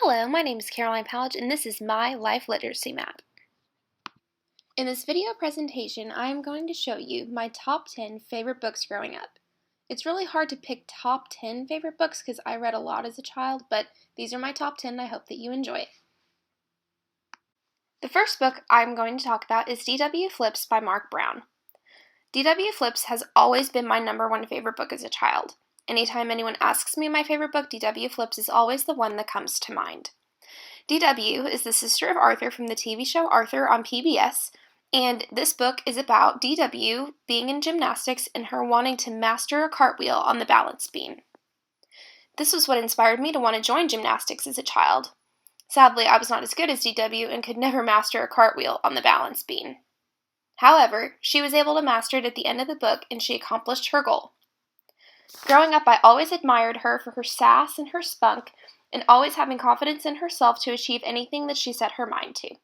Hello, my name is Caroline Powledge, and this is my Life Literacy Map. In this video presentation, I am going to show you my top 10 favorite books growing up. It's really hard to pick top 10 favorite books because I read a lot as a child, but these are my top 10 and I hope that you enjoy it. The first book I'm going to talk about is D.W. Flips by Mark Brown. D.W. Flips has always been my number one favorite book as a child. Anytime anyone asks me my favorite book, D.W. Flips is always the one that comes to mind. D.W. is the sister of Arthur from the TV show Arthur on PBS, and this book is about D.W. being in gymnastics and her wanting to master a cartwheel on the balance beam. This was what inspired me to want to join gymnastics as a child. Sadly, I was not as good as D.W. and could never master a cartwheel on the balance beam. However, she was able to master it at the end of the book, and she accomplished her goal. Growing up, I always admired her for her sass and her spunk, and always having confidence in herself to achieve anything that she set her mind to.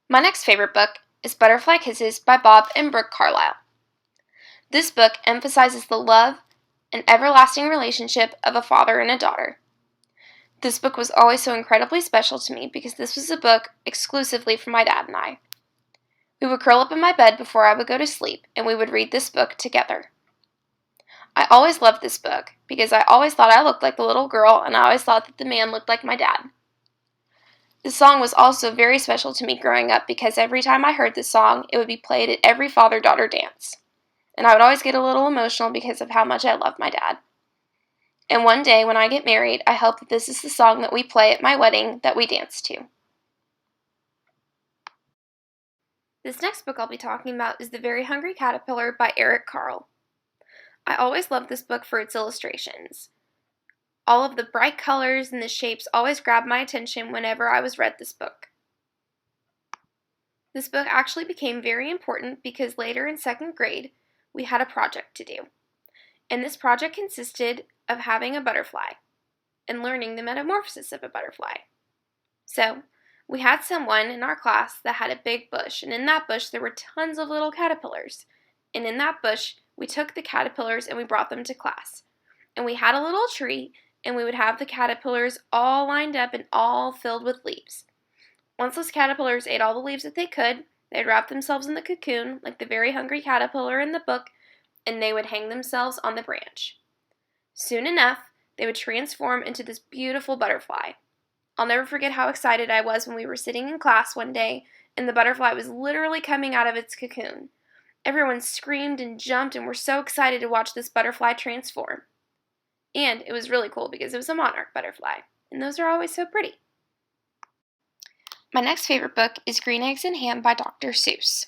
My next favorite book is Butterfly Kisses by Bob and Brooke Carlyle. This book emphasizes the love and everlasting relationship of a father and a daughter. This book was always so incredibly special to me because this was a book exclusively for my dad and I. We would curl up in my bed before I would go to sleep, and we would read this book together. I always loved this book because I always thought I looked like the little girl, and I always thought that the man looked like my dad. This song was also very special to me growing up because every time I heard this song, it would be played at every father-daughter dance. And I would always get a little emotional because of how much I love my dad. And one day when I get married, I hope that this is the song that we play at my wedding that we dance to. This next book I'll be talking about is The Very Hungry Caterpillar by Eric Carle. I always loved this book for its illustrations. All of the bright colors and the shapes always grabbed my attention whenever I read this book. This book actually became very important because later in second grade, we had a project to do. And this project consisted of having a butterfly and learning the metamorphosis of a butterfly. So, we had someone in our class that had a big bush, and in that bush there were tons of little caterpillars. And in that bush, we took the caterpillars and we brought them to class. And we had a little tree, and we would have the caterpillars all lined up and all filled with leaves. Once those caterpillars ate all the leaves that they could, they'd wrap themselves in the cocoon, like the very hungry caterpillar in the book, and they would hang themselves on the branch. Soon enough, they would transform into this beautiful butterfly. I'll never forget how excited I was when we were sitting in class one day, and the butterfly was literally coming out of its cocoon. Everyone screamed and jumped and were so excited to watch this butterfly transform. And it was really cool because it was a monarch butterfly, and those are always so pretty. My next favorite book is Green Eggs and Ham by Dr. Seuss.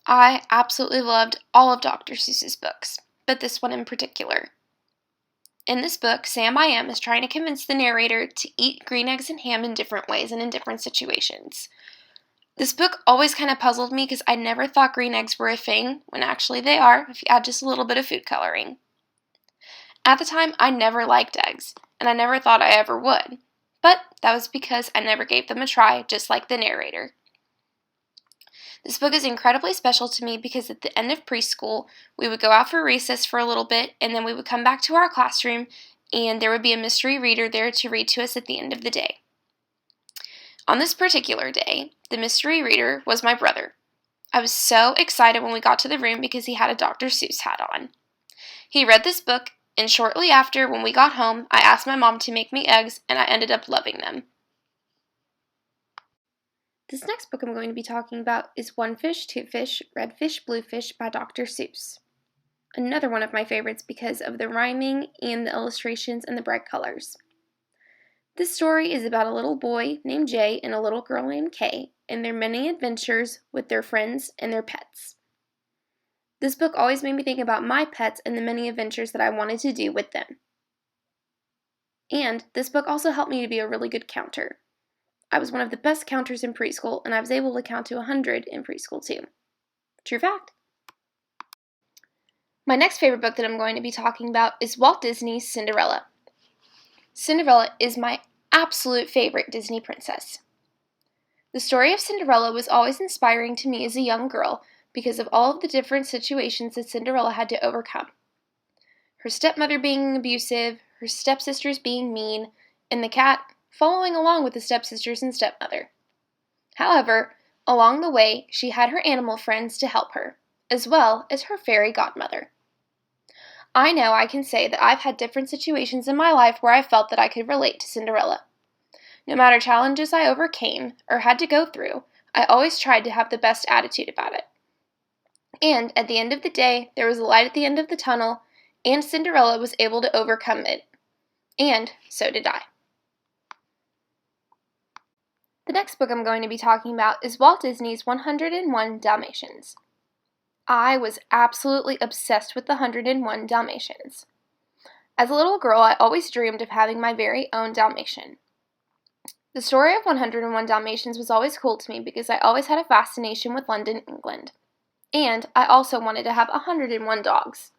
I absolutely loved all of Dr. Seuss's books, but this one in particular. In this book, Sam I Am is trying to convince the narrator to eat green eggs and ham in different ways and in different situations. This book always kind of puzzled me because I never thought green eggs were a thing, when actually they are, if you add just a little bit of food coloring. At the time, I never liked eggs, and I never thought I ever would, but that was because I never gave them a try, just like the narrator. This book is incredibly special to me because at the end of preschool, we would go out for recess for a little bit, and then we would come back to our classroom, and there would be a mystery reader there to read to us at the end of the day. On this particular day, the mystery reader was my brother. I was so excited when we got to the room because he had a Dr. Seuss hat on. He read this book, and shortly after, when we got home, I asked my mom to make me eggs, and I ended up loving them. This next book I'm going to be talking about is One Fish, Two Fish, Red Fish, Blue Fish by Dr. Seuss. Another one of my favorites because of the rhyming and the illustrations and the bright colors. This story is about a little boy named Jay and a little girl named Kay and their many adventures with their friends and their pets. This book always made me think about my pets and the many adventures that I wanted to do with them. And this book also helped me to be a really good counter. I was one of the best counters in preschool, and I was able to count to 100 in preschool too. True fact. My next favorite book that I'm going to be talking about is Walt Disney's Cinderella. Cinderella is my absolute favorite Disney princess. The story of Cinderella was always inspiring to me as a young girl because of all of the different situations that Cinderella had to overcome. Her stepmother being abusive, her stepsisters being mean, and the cat following along with the stepsisters and stepmother. However, along the way, she had her animal friends to help her, as well as her fairy godmother. I know I can say that I've had different situations in my life where I felt that I could relate to Cinderella. No matter challenges I overcame or had to go through, I always tried to have the best attitude about it. And at the end of the day, there was a light at the end of the tunnel, and Cinderella was able to overcome it. And so did I. The next book I'm going to be talking about is Walt Disney's 101 Dalmatians. I was absolutely obsessed with the 101 Dalmatians. As a little girl, I always dreamed of having my very own Dalmatian. The story of 101 Dalmatians was always cool to me because I always had a fascination with London, England. And I also wanted to have 101 dogs.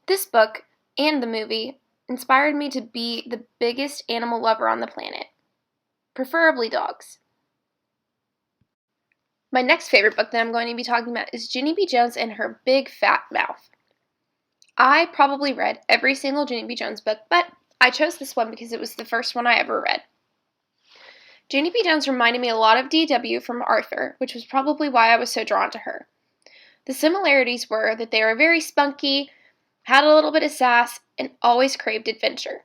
This book and the movie inspired me to be the biggest animal lover on the planet, preferably dogs. My next favorite book that I'm going to be talking about is Ginny B. Jones and Her Big Fat Mouth. I probably read every single Ginny B. Jones book, but I chose this one because it was the first one I ever read. Ginny B. Jones reminded me a lot of D.W. from Arthur, which was probably why I was so drawn to her. The similarities were that they were very spunky, had a little bit of sass, and always craved adventure.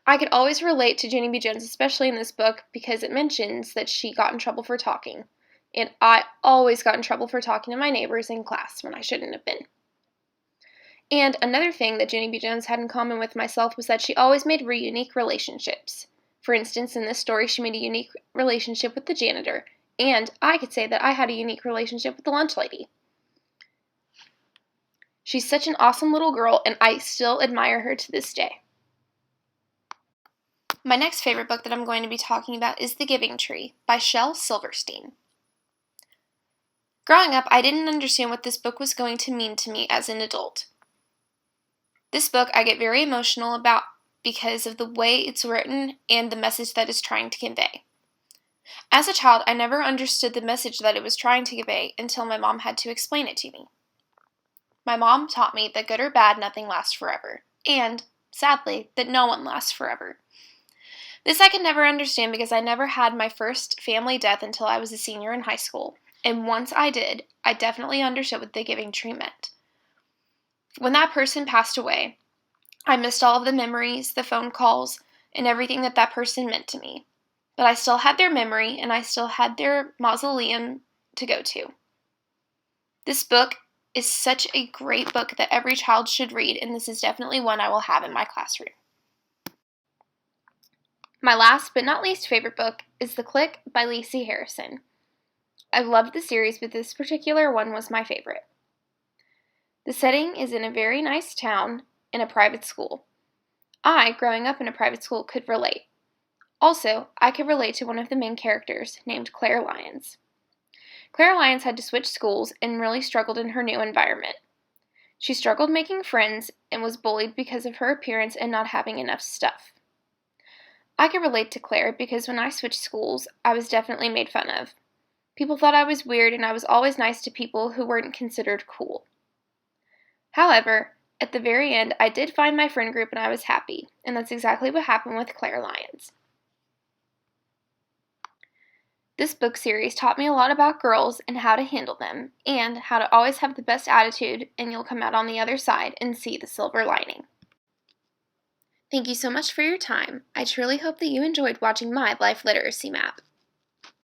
I could always relate to Ginny B. Jones, especially in this book, because it mentions that she got in trouble for talking. And I always got in trouble for talking to my neighbors in class when I shouldn't have been. And another thing that Ginny B. Jones had in common with myself was that she always made unique relationships. For instance, in this story, she made a unique relationship with the janitor, and I could say that I had a unique relationship with the lunch lady. She's such an awesome little girl, and I still admire her to this day. My next favorite book that I'm going to be talking about is The Giving Tree by Shel Silverstein. Growing up, I didn't understand what this book was going to mean to me as an adult. This book I get very emotional about because of the way it's written and the message that it's trying to convey. As a child, I never understood the message that it was trying to convey until my mom had to explain it to me. My mom taught me that good or bad, nothing lasts forever, and, sadly, that no one lasts forever. This I could never understand because I never had my first family death until I was a senior in high school, and once I did, I definitely understood what the giving tree meant. When that person passed away, I missed all of the memories, the phone calls, and everything that person meant to me. But I still had their memory, and I still had their mausoleum to go to. This book is such a great book that every child should read, and this is definitely one I will have in my classroom. My last but not least favorite book is The Clique by Lacey Harrison. I loved the series, but this particular one was my favorite. The setting is in a very nice town in a private school. I, growing up in a private school, could relate. Also, I could relate to one of the main characters, named Claire Lyons. Claire Lyons had to switch schools and really struggled in her new environment. She struggled making friends and was bullied because of her appearance and not having enough stuff. I could relate to Claire because when I switched schools, I was definitely made fun of. People thought I was weird, and I was always nice to people who weren't considered cool. However, at the very end, I did find my friend group and I was happy, and that's exactly what happened with Claire Lyons. This book series taught me a lot about girls and how to handle them, and how to always have the best attitude, and you'll come out on the other side and see the silver lining. Thank you so much for your time. I truly hope that you enjoyed watching my life literacy map.